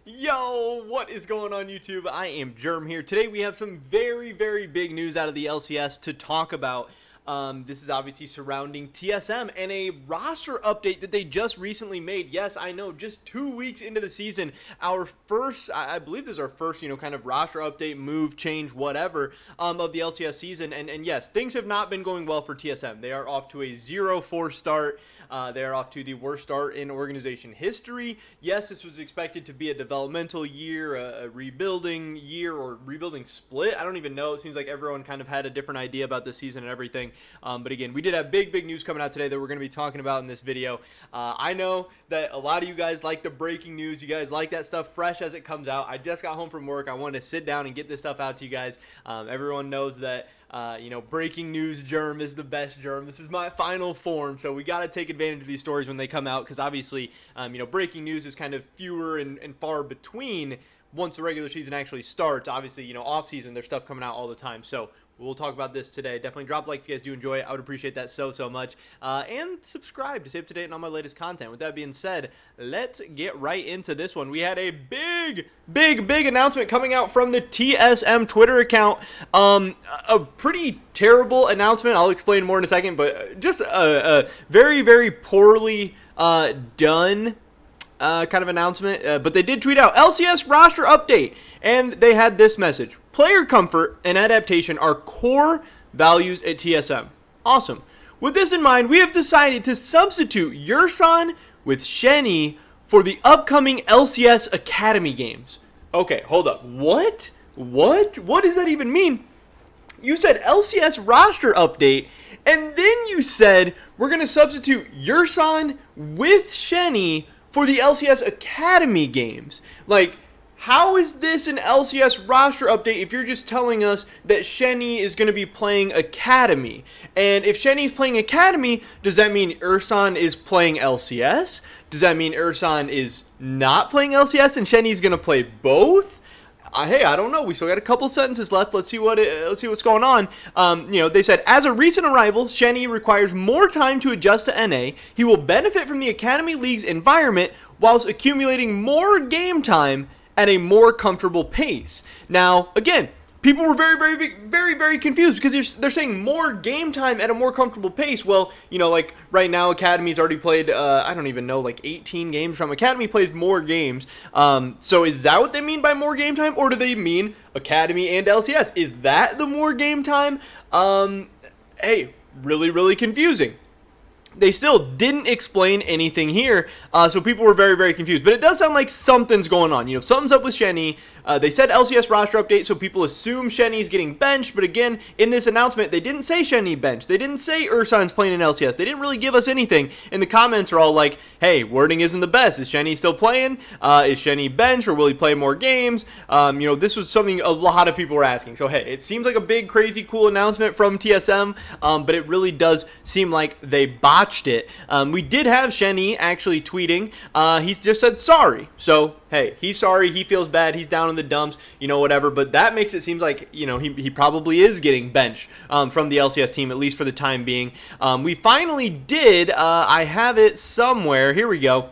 Yo, what is going on YouTube? I am Germ here. Today we have some very big news out of the LCS to talk about. This is obviously surrounding TSM and a roster update that they just recently made. Yes, I know, just 2 weeks into the season, our first, I believe this is our first, kind of roster update, move, change, whatever, of the LCS season. And yes, things have not been going well for TSM. They are off to a 0-4 start. They are off to the worst start in organization history. Yes, this was expected to be a developmental year, a rebuilding year, or rebuilding split. I don't even know. It seems like everyone kind of had a different idea about this season and everything. But again, we did have big news coming out today that we're going to be talking about in this video. I know that a lot of you guys like the breaking news. You guys like that stuff fresh as it comes out. I just got home from work. I wanted to sit down and get this stuff out to you guys. Everyone knows that breaking news Germ is the best Germ. This is my final form, so we got to take advantage of these stories when they come out, because obviously, breaking news is kind of fewer and far between once the regular season actually starts. Obviously, off season, there's stuff coming out all the time, so we'll talk about this today. Definitely drop a like if you guys do enjoy it. I would appreciate that so much. And subscribe to stay up to date on all my latest content. With that being said, let's get right into this one. We had a big announcement coming out from the TSM Twitter account. A pretty terrible announcement. I'll explain more in a second, but just a very poorly done kind of announcement. But they did tweet out LCS roster update, and they had this message: player comfort and adaptation are core values at TSM. Awesome. With this in mind, we have decided to substitute Yursan with Shenny for the upcoming LCS Academy games. Okay, hold up. What? What does that even mean? You said LCS roster update, and then you said we're going to substitute Yursan with Shenny for the LCS Academy games. Like, how is this an LCS roster update if you're just telling us that Shenny is going to be playing Academy? And if Shenny's playing Academy, does that mean Ursan is playing LCS? Does that mean Ursan is not playing LCS and Shenny's going to play both? Hey, I don't know. We still got a couple sentences left. Let's see what's going on. They said, as a recent arrival, Shenny requires more time to adjust to NA. He will benefit from the Academy League's environment whilst accumulating more game time at a more comfortable pace. Now, again, people were very confused because they're saying more game time at a more comfortable pace. Well, like right now, Academy's already played, I don't even know, like 18 games from Academy plays more games. So is that what they mean by more game time? Or do they mean Academy and LCS? Is that the more game time? Hey, really confusing. They still didn't explain anything here, so people were very confused. But it does sound like something's going on. Something's up with Shenny. They said LCS roster update, so people assume Shenny's getting benched. But again, in this announcement, they didn't say Shenny benched. They didn't say Ursan's playing in LCS. They didn't really give us anything. And the comments are all like, hey, wording isn't the best. Is Shenny still playing? Is Shenny benched, or will he play more games? This was something a lot of people were asking. So, hey, it seems like a big, crazy, cool announcement from TSM, but it really does seem like they botched it. We did have Shenny actually tweeting. He's just said sorry. So, hey, he's sorry. He feels bad. He's down in the dumps, whatever. But that makes it seem like, he probably is getting benched from the LCS team, at least for the time being. We finally did. I have it somewhere. Here we go.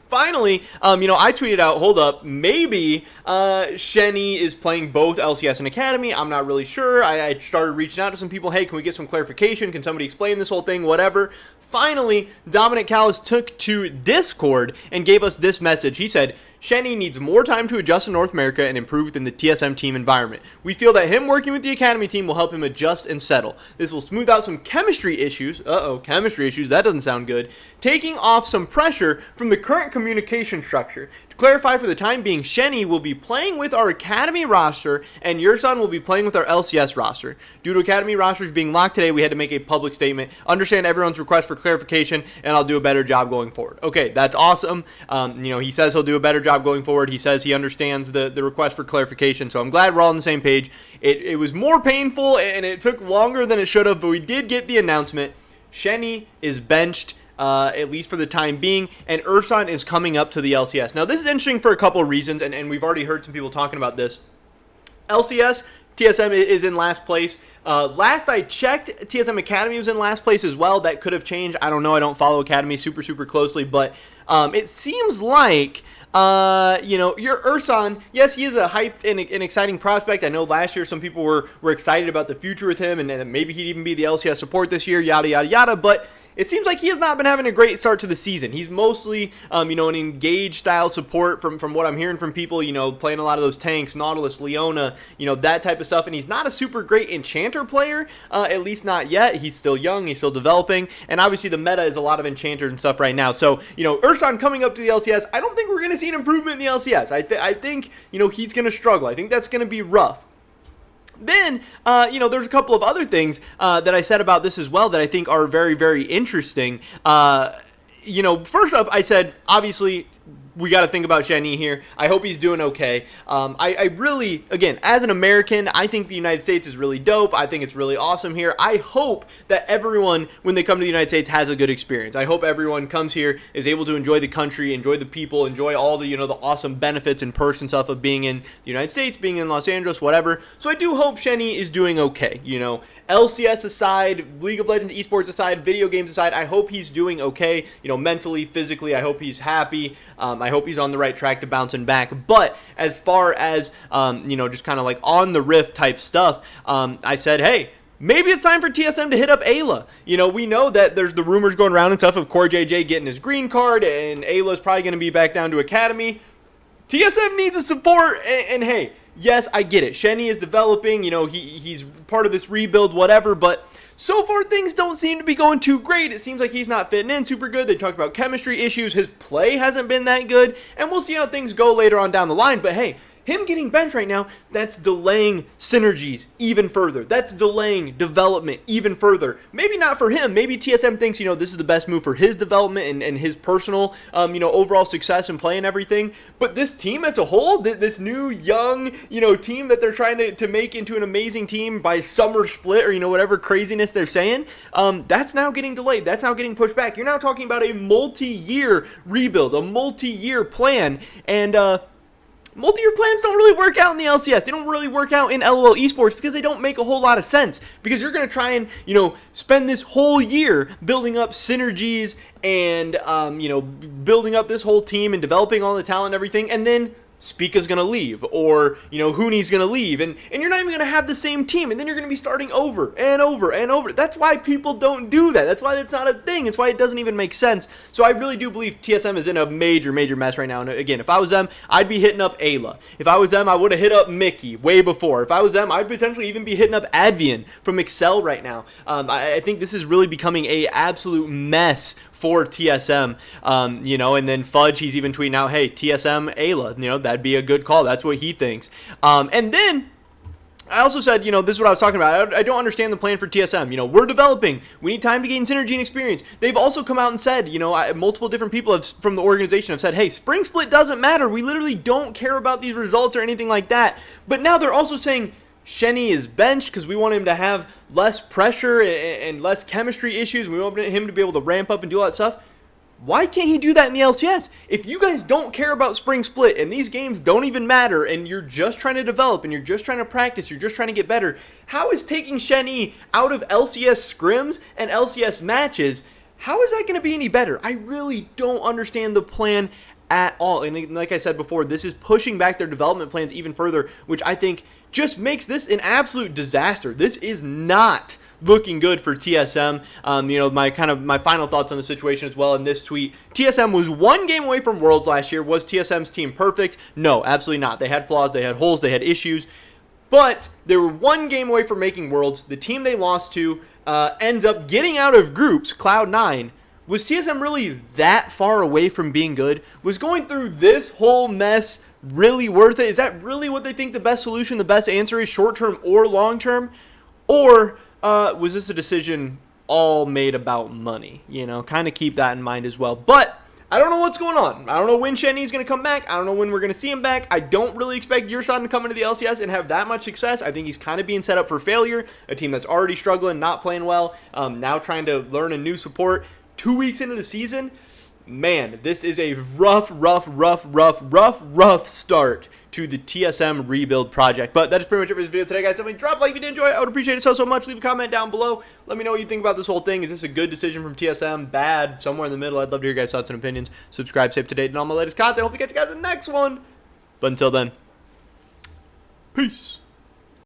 Finally, I tweeted out, hold up, maybe Shenny is playing both LCS and Academy. I'm not really sure. I started reaching out to some people. Hey, can we get some clarification? Can somebody explain this whole thing? Whatever. Finally, Dominic Callis took to Discord and gave us this message. He said, Shenny needs more time to adjust to North America and improve within the TSM team environment. We feel that him working with the Academy team will help him adjust and settle. This will smooth out some chemistry issues. Chemistry issues. That doesn't sound good. Taking off some pressure from the current communication structure. To clarify, for the time being, Shenny will be playing with our Academy roster, and Yursan will be playing with our LCS roster. Due to Academy rosters being locked today, we had to make a public statement. Understand everyone's request for clarification, and I'll do a better job going forward. Okay, that's awesome. He says he'll do a better job going forward. He says he understands the request for clarification, so I'm glad we're all on the same page. It was more painful, and it took longer than it should have, but we did get the announcement. Shenny is benched, at least for the time being, and Ursan is coming up to the LCS. Now, this is interesting for a couple of reasons, and we've already heard some people talking about this. LCS, TSM is in last place. Last I checked, TSM Academy was in last place as well. That could have changed. I don't know. I don't follow Academy super closely, but it seems like Your Ursan, yes, he is a hyped and exciting prospect. I know last year some people were excited about the future with him, and maybe he'd even be the LCS support this year, yada, yada, yada, but it seems like he has not been having a great start to the season. He's mostly, an engaged style support from what I'm hearing from people, playing a lot of those tanks, Nautilus, Leona, that type of stuff. And he's not a super great enchanter player, at least not yet. He's still young, he's still developing. And obviously the meta is a lot of enchanters and stuff right now. So, Ursan coming up to the LCS, I don't think we're going to see an improvement in the LCS. I think, he's going to struggle. I think that's going to be rough. Then, there's a couple of other things that I said about this as well that I think are very, very interesting. First up, I said, obviously, we got to think about Shenny here. I hope he's doing okay. I really, again, as an American, I think the United States is really dope. I think it's really awesome here. I hope that everyone, when they come to the United States, has a good experience. I hope everyone comes here, is able to enjoy the country, enjoy the people, enjoy all the, the awesome benefits and perks and stuff of being in the United States, being in Los Angeles, whatever. So I do hope Shenny is doing okay, LCS aside, League of Legends esports aside, video games aside, I hope he's doing okay, mentally, physically. I hope he's happy. I hope he's on the right track to bouncing back. But as far as, just kind of like on the riff type stuff, I said, hey, maybe it's time for TSM to hit up Ayla. We know that there's the rumors going around and stuff of Core JJ getting his green card, and Ayla's probably going to be back down to Academy. TSM needs a support, and hey, yes, I get it. Shenny is developing, he's part of this rebuild, whatever, but so far things don't seem to be going too great. It seems like he's not fitting in super good. They talked about chemistry issues. His play hasn't been that good, and we'll see how things go later on down the line, but hey, him getting benched right now, that's delaying synergies even further. That's delaying development even further. Maybe not for him. Maybe TSM thinks, this is the best move for his development and his personal, overall success and play and everything. But this team as a whole, this new young, team that they're trying to make into an amazing team by summer split or, whatever craziness they're saying, that's now getting delayed. That's now getting pushed back. You're now talking about a multi-year rebuild, a multi-year plan, and, multi-year plans don't really work out in the LCS. They don't really work out in LOL esports because they don't make a whole lot of sense. Because you're going to try and, spend this whole year building up synergies and, building up this whole team and developing all the talent and everything. And then Spica's going to leave, or, Hooney's going to leave, and you're not even going to have the same team, and then you're going to be starting over and over and over. That's why people don't do that. That's why it's not a thing. It's why it doesn't even make sense. So I really do believe TSM is in a major, major mess right now. And again, if I was them, I'd be hitting up Ayla. If I was them, I would have hit up Mickey way before. If I was them, I'd potentially even be hitting up Advian from Excel right now. I think this is really becoming a absolute mess for TSM, and then Fudge, he's even tweeting out, hey, TSM Ayla, that'd be a good call. That's what he thinks. And then I also said, this is what I was talking about. I don't understand the plan for TSM. We're developing. We need time to gain synergy and experience. They've also come out and said, multiple different people from the organization have said, hey, spring split doesn't matter. We literally don't care about these results or anything like that. But now they're also saying Shenny is benched because we want him to have less pressure and less chemistry issues. We want him to be able to ramp up and do all that stuff. Why can't he do that in the LCS? If you guys don't care about spring split and these games don't even matter and you're just trying to develop and you're just trying to practice, you're just trying to get better, how is taking Shenny out of LCS scrims and LCS matches, how is that going to be any better? I really don't understand the plan at all. And like I said before, this is pushing back their development plans even further, which I think just makes this an absolute disaster. This is not looking good for TSM. My final thoughts on the situation as well in this tweet. TSM was one game away from Worlds last year. Was TSM's team perfect? No, absolutely not. They had flaws, they had holes, they had issues. But they were one game away from making Worlds. The team they lost to ends up getting out of groups, Cloud9. Was TSM really that far away from being good? Was going through this whole mess really worth it? Is that really what they think the best solution, the best answer is, short-term or long-term? Or was this a decision all made about money? Kind of keep that in mind as well. But I don't know what's going on. I don't know when Shenny's going to come back. I don't know when we're going to see him back. I don't really expect Yursan to come into the LCS and have that much success. I think he's kind of being set up for failure. A team that's already struggling, not playing well, now trying to learn a new support 2 weeks into the season. man, this is a rough start to the TSM rebuild project. But that is pretty much it for this video today, guys. Definitely drop a like if you did enjoy it. I would appreciate it so much. Leave a comment down below. Let me know what you think about this whole thing. Is this a good decision from TSM? Bad? Somewhere in the middle? I'd love to hear your guys' thoughts and opinions. Subscribe, stay up to date on all my latest content. Hope you catch you guys in the next one. But until then, peace.